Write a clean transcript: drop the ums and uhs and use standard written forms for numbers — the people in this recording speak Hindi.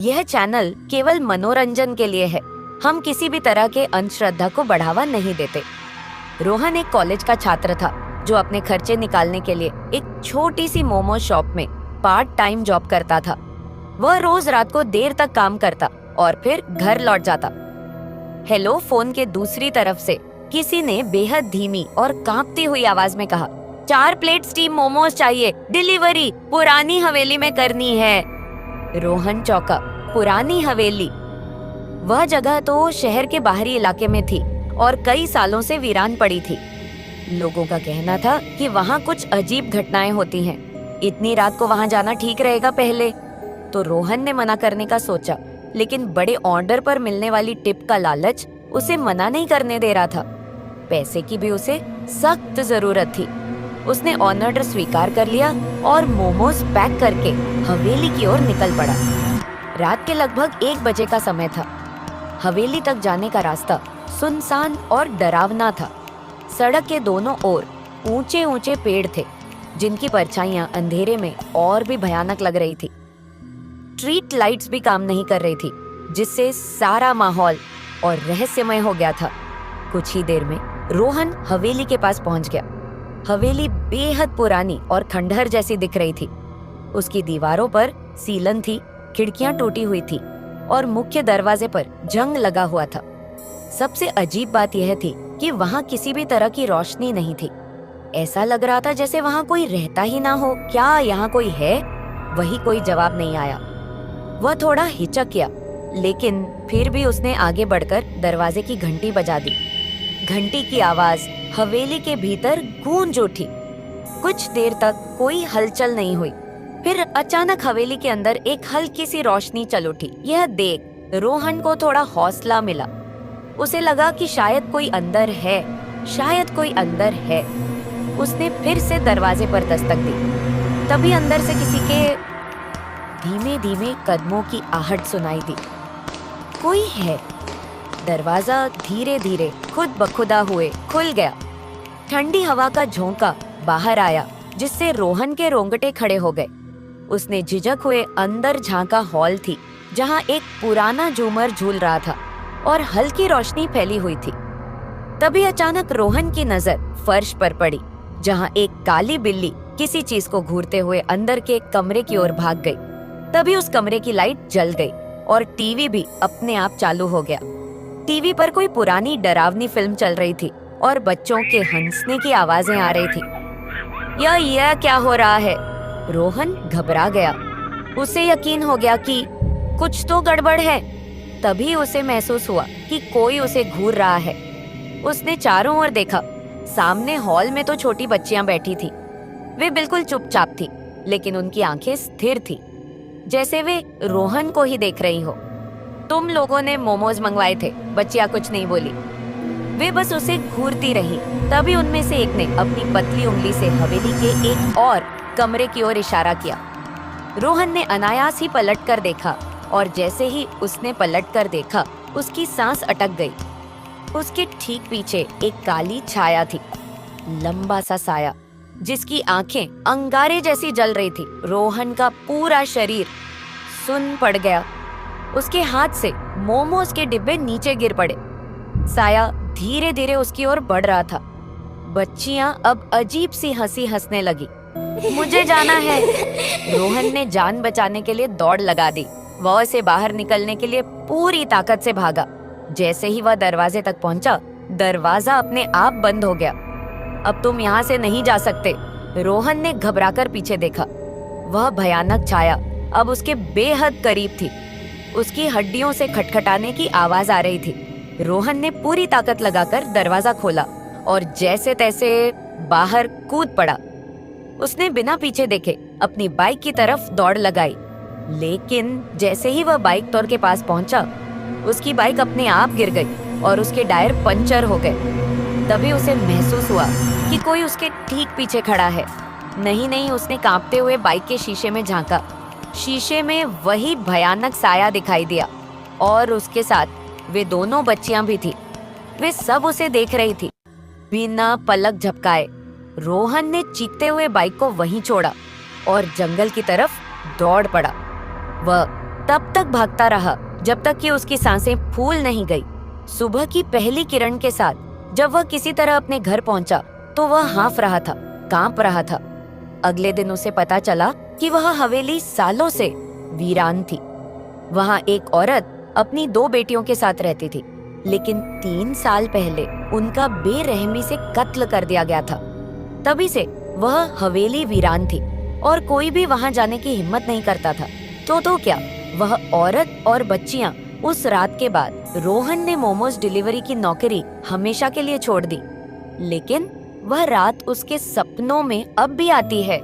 यह चैनल केवल मनोरंजन के लिए है। हम किसी भी तरह के अंधश्रद्धा को बढ़ावा नहीं देते। रोहन एक कॉलेज का छात्र था जो अपने खर्चे निकालने के लिए एक छोटी सी मोमो शॉप में पार्ट टाइम जॉब करता था। वह रोज रात को देर तक काम करता और फिर घर लौट जाता। हेलो फोन के दूसरी तरफ से किसी ने बेहद धीमी और कांपती हुई आवाज में कहा, 4 प्लेट स्टीम मोमोज चाहिए, डिलीवरी पुरानी हवेली में करनी है। रोहन चौंका। पुरानी हवेली? वह जगह तो शहर के बाहरी इलाके में थी और कई सालों से वीरान पड़ी थी। लोगों का कहना था कि वहाँ कुछ अजीब घटनाएं होती हैं। इतनी रात को वहाँ जाना ठीक रहेगा पहले? तो रोहन ने मना करने का सोचा, लेकिन बड़े ऑर्डर पर मिलने वाली टिप का लालच उसे मना नहीं करने दे रहा था। पैसे की भी उसे सख्त जरूरत थी। उसने ऑर्डर स्वीकार कर लिया और मोमोज पैक करके हवेली की ओर निकल पड़ा। रात के लगभग 1 बजे का समय था। हवेली तक जाने का रास्ता सुनसान और डरावना था। सड़क के दोनों ओर ऊंचे ऊंचे पेड़ थे, जिनकी परछाइयां अंधेरे में और भी भयानक लग रही थी। स्ट्रीट लाइट्स भी काम नहीं कर रही थी, जिससे सारा माहौल और रहस्यमय हो गया था। कुछ ही देर में रोहन हवेली के पास पहुंच गया। हवेली बेहद पुरानी और खंडहर जैसी दिख रही थी। उसकी दीवारों पर सीलन थी, खिड़कियां टूटी हुई थी और मुख्य दरवाजे पर जंग लगा हुआ था। सबसे अजीब बात यह थी कि वहां किसी भी तरह की रोशनी नहीं थी। ऐसा लग रहा था जैसे वहां कोई रहता ही ना हो। क्या यहाँ कोई है? वही कोई जवाब नहीं आया। वह थोड़ा हिचक गया, लेकिन फिर भी उसने आगे बढ़कर दरवाजे की घंटी बजा दी। घंटी की आवाज हवेली के भीतर गूंज उठी। कुछ देर तक कोई हलचल नहीं हुई। फिर अचानक हवेली के अंदर एक हल्की सी रोशनी चल उठी। यह देख रोहन को थोड़ा हौसला मिला। उसे लगा कि शायद कोई अंदर है, शायद कोई अंदर है। उसने फिर से दरवाजे पर दस्तक दी। तभी अंदर से किसी के धीमे धीमे कदमों की आहट सुनाई दी। कोई है। दरवाजा धीरे धीरे खुद बखुदा हुए खुल गया। ठंडी हवा का झोंका बाहर आया, जिससे रोहन के रोंगटे खड़े हो गए। उसने झिझक हुए अंदर झांका। हॉल थी जहां एक पुराना झूमर झूल रहा था और हल्की रोशनी फैली हुई थी। तभी अचानक रोहन की नजर फर्श पर पड़ी, जहां एक काली बिल्ली किसी चीज को घूरते हुए अंदर के एक कमरे की ओर भाग गई। तभी उस कमरे की लाइट जल गई और टीवी भी अपने आप चालू हो गया। टीवी पर कोई पुरानी डरावनी फिल्म चल रही थी और बच्चों के हंसने की आवाजें आ रही थी। यह क्या हो रहा है? रोहन घबरा गया। उसे यकीन हो गया कि कुछ तो गड़बड़ है। तभी उसे महसूस हुआ कि कोई उसे घूर रहा है। उसने चारों ओर देखा। सामने हॉल में तो छोटी बच्चियां बैठी थी। वे बिल्कुल चुपचाप थी, लेकिन उनकी आंखें स्थिर थी, जैसे वे रोहन को ही देख रही हो। तुम लोगों ने मोमोज मंगवाए थे, बच्चियां कुछ नहीं बोली। वे बस उसे घूरती रही। तभी उनमें से एक ने अपनी पतली उंगली से हवेली के एक और कमरे की ओर इशारा किया। रोहन ने अनायास ही पलटकर देखा और जैसे ही उसने पलटकर देखा, उसकी सांस अटक गई। उसके ठीक पीछे एक काली छाया थी, लंबा सा साया, जिसकी आंखें अंगारे जैसी जल रही थी। रोहन का पूरा शरीर सुन्न पड़ गया। उसके हाथ से मोमोज के डिब्बे नीचे गिर पड़े। साया धीरे धीरे उसकी ओर बढ़ रहा था। बच्चियां अब अजीब सी हंसी हंसने लगी। मुझे जाना है। रोहन ने जान बचाने के लिए दौड़ लगा दी। वह से बाहर निकलने के लिए पूरी ताकत से भागा। जैसे ही वह दरवाजे तक पहुंचा, दरवाजा अपने आप बंद हो गया। अब तुम यहाँ से नहीं जा सकते। रोहन ने घबराकर पीछे देखा। वह भयानक छाया अब उसके बेहद करीब थी। उसकी हड्डियों से खटखटाने की आवाज आ रही थी। रोहन ने पूरी ताकत लगाकर दरवाजा खोला और जैसे तैसे बाहर कूद पड़ा। उसने बिना पीछे देखे अपनी बाइक की तरफ दौड़ लगाई, लेकिन जैसे ही वह बाइक तौर के पास पहुंचा, उसकी बाइक अपने आप गिर गई और उसके टायर पंचर हो गए। तभी उसे महसूस हुआ कि कोई उसके ठीक पीछे खड़ा है। नहीं, उसने कांपते हुए बाइक के शीशे में झांका। शीशे में वही भयानक साया दिखाई दिया और उसके साथ वे दोनों बच्चियां भी थी। वे सब उसे देख रही थी, बिना पलक झपकाए। रोहन ने चीखते हुए बाइक को वहीं छोड़ा और जंगल की तरफ दौड़ पड़ा। वह तब तक भागता रहा जब तक कि उसकी सांसें फूल नहीं गई। सुबह की पहली किरण के साथ जब वह किसी तरह अपने घर पहुंचा तो वह हाँफ रहा था, कांप रहा था। अगले दिन उसे पता चला कि वह हवेली सालों से वीरान थी। वहां एक औरत अपनी 2 बेटियों के साथ रहती थी, लेकिन 3 साल पहले उनका बेरहमी से कत्ल कर दिया गया था। तभी से वह हवेली वीरान थी और कोई भी वहां जाने की हिम्मत नहीं करता था। तो क्या वह औरत और बच्चियां उस रात के बाद रोहन ने मोमोज डिलीवरी की नौकरी हमेशा के लिए छोड़ दी। लेकिन वह रात उसके सपनों में अब भी आती है।